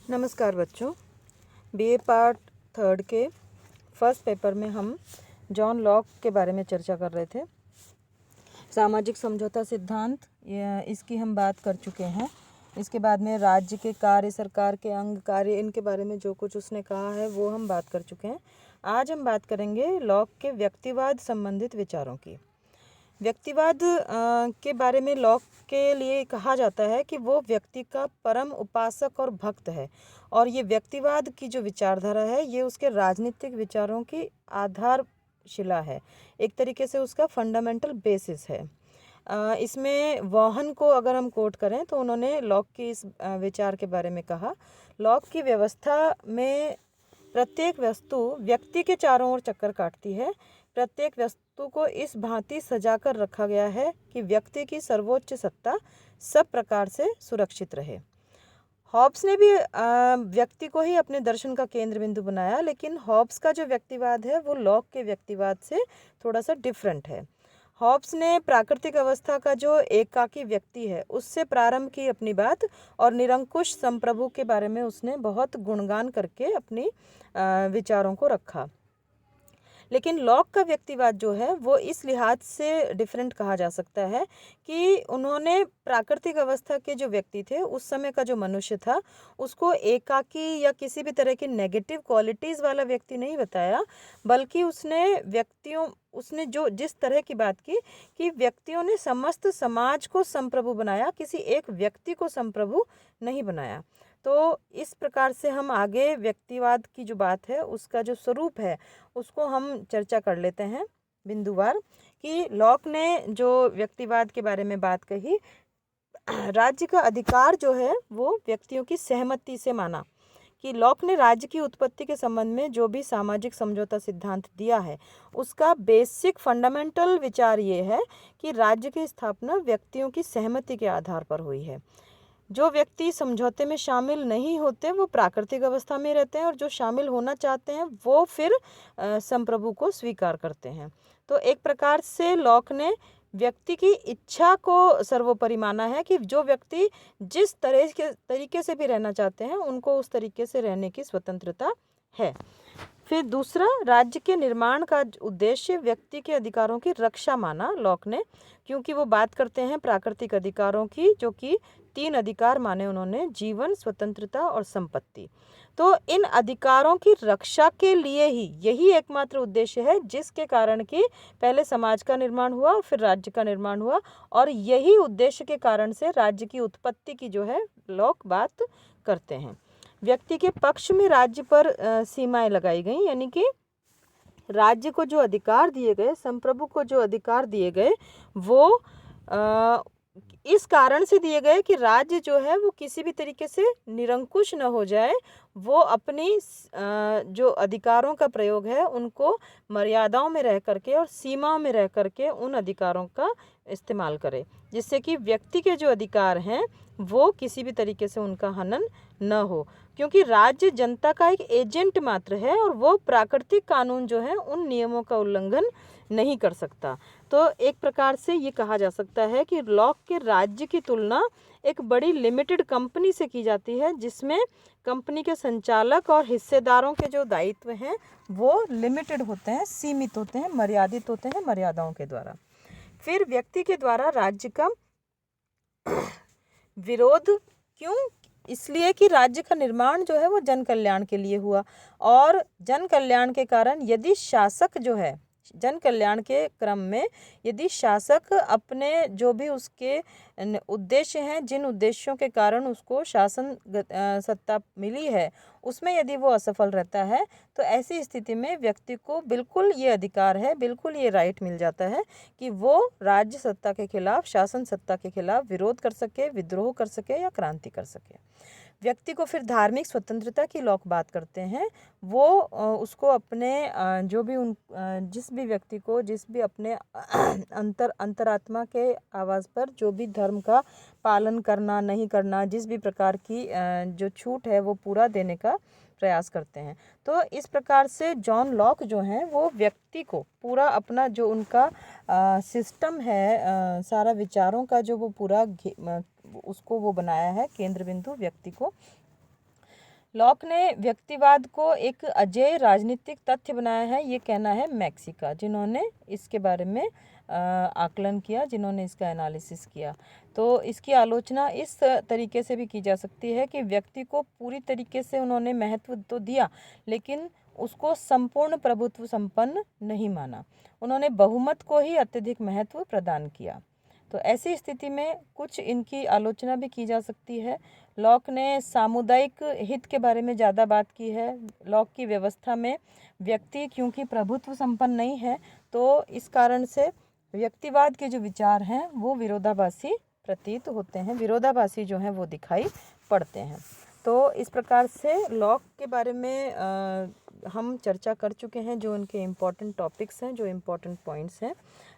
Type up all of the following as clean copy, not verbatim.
नमस्कार बच्चों। BA part third के फर्स्ट पेपर में हम जॉन लॉक के बारे में चर्चा कर रहे थे। सामाजिक समझौता सिद्धांत, इसकी हम बात कर चुके हैं। इसके बाद में राज्य के कार्य, सरकार के अंग कार्य, इनके बारे में जो कुछ उसने कहा है वो हम बात कर चुके हैं। आज हम बात करेंगे लॉक के व्यक्तिवाद संबंधित विचारों की। व्यक्तिवाद के बारे में लॉक के लिए कहा जाता है कि वो व्यक्ति का परम उपासक और भक्त है, और ये व्यक्तिवाद की जो विचारधारा है ये उसके राजनीतिक विचारों की आधारशिला है, एक तरीके से उसका फंडामेंटल बेसिस है। इसमें वॉहन को अगर हम कोट करें तो उन्होंने लॉक की इस विचार के बारे में कहा, लॉक की व्यवस्था में प्रत्येक वस्तु व्यक्ति के चारों ओर चक्कर काटती है। प्रत्येक वस्तु को इस भांति सजाकर रखा गया है कि व्यक्ति की सर्वोच्च सत्ता सब प्रकार से सुरक्षित रहे। हॉब्स ने भी व्यक्ति को ही अपने दर्शन का केंद्र बिंदु बनाया, लेकिन हॉब्स का जो व्यक्तिवाद है वो लॉक के व्यक्तिवाद से थोड़ा सा डिफरेंट है। हॉब्स ने प्राकृतिक अवस्था का जो एकाकी व्यक्ति है उससे प्रारंभ की अपनी बात, और निरंकुश संप्रभु के बारे में उसने बहुत गुणगान करके अपनी विचारों को रखा। लेकिन लॉक का व्यक्तिवाद जो है वो इस लिहाज से डिफरेंट कहा जा सकता है कि उन्होंने प्राकृतिक अवस्था के जो व्यक्ति थे, उस समय का जो मनुष्य था, उसको एकाकी या किसी भी तरह की नेगेटिव क्वालिटीज़ वाला व्यक्ति नहीं बताया, बल्कि उसने जो जिस तरह की बात की कि व्यक्तियों ने समस्त समाज को संप्रभु बनाया, किसी एक व्यक्ति को संप्रभु नहीं बनाया। तो इस प्रकार से हम आगे व्यक्तिवाद की जो बात है उसका जो स्वरूप है उसको हम चर्चा कर लेते हैं बिंदुवार। कि लॉक ने जो व्यक्तिवाद के बारे में बात कही, राज्य का अधिकार जो है वो व्यक्तियों की सहमति से माना। कि लॉक ने राज्य की उत्पत्ति के संबंध में जो भी सामाजिक समझौता सिद्धांत दिया है उसका बेसिक फंडामेंटल विचार ये है कि राज्य की स्थापना व्यक्तियों की सहमति के आधार पर हुई है। जो व्यक्ति समझौते में शामिल नहीं होते वो प्राकृतिक अवस्था में रहते हैं, और जो शामिल होना चाहते हैं वो फिर संप्रभु को स्वीकार करते हैं। तो एक प्रकार से लॉक ने व्यक्ति की इच्छा को सर्वोपरि माना है कि जो व्यक्ति जिस तरीके से भी रहना चाहते हैं उनको उस तरीके से रहने की स्वतंत्रता है। फिर दूसरा, राज्य के निर्माण का उद्देश्य व्यक्ति के अधिकारों की रक्षा माना लॉक ने, क्योंकि वो बात करते हैं प्राकृतिक अधिकारों की, जो कि 3 अधिकार माने उन्होंने: जीवन, स्वतंत्रता और संपत्ति। तो इन अधिकारों की रक्षा के लिए ही यही एकमात्र उद्देश्य है जिसके कारण कि पहले समाज का निर्माण हुआ और फिर राज्य का निर्माण हुआ, और यही उद्देश्य के कारण से राज्य की उत्पत्ति की जो है लॉक बात करते हैं। व्यक्ति के पक्ष में राज्य पर सीमाएं लगाई गई, यानी कि राज्य को जो अधिकार दिए गए, संप्रभु को जो अधिकार दिए गए, वो इस कारण से दिए गए कि राज्य जो है वो किसी भी तरीके से निरंकुश न हो जाए, वो अपनी जो अधिकारों का प्रयोग है उनको मर्यादाओं में रह करके और सीमाओं में रह करके उन अधिकारों का इस्तेमाल करे, जिससे कि व्यक्ति के जो अधिकार हैं वो किसी भी तरीके से उनका हनन न हो। क्योंकि राज्य जनता का एक एजेंट मात्र है और वो प्राकृतिक कानून जो है उन नियमों का उल्लंघन नहीं कर सकता। तो एक प्रकार से ये कहा जा सकता है कि लॉक के राज्य की तुलना एक बड़ी लिमिटेड कंपनी से की जाती है, जिसमें कंपनी के संचालक और हिस्सेदारों के जो दायित्व हैं वो लिमिटेड होते हैं, सीमित होते हैं, मर्यादित होते हैं मर्यादाओं के द्वारा। फिर व्यक्ति के द्वारा राज्य का विरोध क्यों? इसलिए कि राज्य का निर्माण जो है वो जन कल्याण के लिए हुआ, और जन कल्याण के कारण यदि शासक जो है, जन कल्याण के क्रम में यदि शासक अपने जो भी उसके उद्देश्य हैं, जिन उद्देश्यों के कारण उसको शासन सत्ता मिली है, उसमें यदि वो असफल रहता है तो ऐसी स्थिति में व्यक्ति को बिल्कुल ये अधिकार है, बिल्कुल ये राइट मिल जाता है कि वो राज्य सत्ता के खिलाफ, शासन सत्ता के खिलाफ विरोध कर सके, विद्रोह कर सके या क्रांति कर सके। व्यक्ति को फिर धार्मिक स्वतंत्रता की लॉक बात करते हैं। वो उसको अपने जो भी जिस भी व्यक्ति को, जिस भी अपने अंतरात्मा के आवाज़ पर जो भी धर्म का पालन करना नहीं करना, जिस भी प्रकार की जो छूट है वो पूरा देने का प्रयास करते हैं। तो इस प्रकार से जॉन लॉक जो हैं वो व्यक्ति को पूरा अपना जो उनका सिस्टम है, सारा विचारों का जो वो पूरा उसको वो बनाया है केंद्र बिंदु व्यक्ति को। लॉक ने व्यक्तिवाद को एक अजेय राजनीतिक तथ्य बनाया है, ये कहना है मैक्सी का, जिन्होंने इसके बारे में आकलन किया, जिन्होंने इसका एनालिसिस किया। तो इसकी आलोचना इस तरीके से भी की जा सकती है कि व्यक्ति को पूरी तरीके से उन्होंने महत्व तो दिया, लेकिन उसको संपूर्ण प्रभुत्व संपन्न नहीं माना। उन्होंने बहुमत को ही अत्यधिक महत्व प्रदान किया। तो ऐसी स्थिति में कुछ इनकी आलोचना भी की जा सकती है। लॉक ने सामुदायिक हित के बारे में ज़्यादा बात की है। लॉक की व्यवस्था में व्यक्ति क्योंकि प्रभुत्व संपन्न नहीं है, तो इस कारण से व्यक्तिवाद के जो विचार हैं वो विरोधाभासी प्रतीत होते हैं, विरोधाभासी जो हैं वो दिखाई पड़ते हैं। तो इस प्रकार से लॉक के बारे में हम चर्चा कर चुके हैं, जो उनके इम्पोर्टेंट टॉपिक्स हैं, जो इम्पोर्टेंट पॉइंट्स हैं।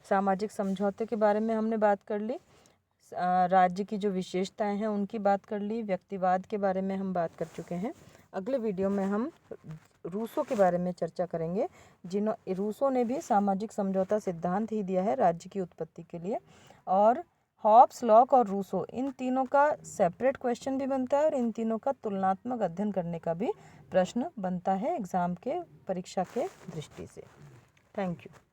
सामाजिक समझौते के बारे में हमने बात कर ली, राज्य की जो विशेषताएं हैं उनकी बात कर ली, व्यक्तिवाद के बारे में हम बात कर चुके हैं। अगले वीडियो में हम रूसो के बारे में चर्चा करेंगे, रूसो ने भी सामाजिक समझौता सिद्धांत ही दिया है राज्य की उत्पत्ति के लिए। और हॉब्स, लॉक और रूसो, इन तीनों का सेपरेट क्वेश्चन भी बनता है और इन तीनों का तुलनात्मक अध्ययन करने का भी प्रश्न बनता है एग्ज़ाम के, परीक्षा के दृष्टि से। Thank you.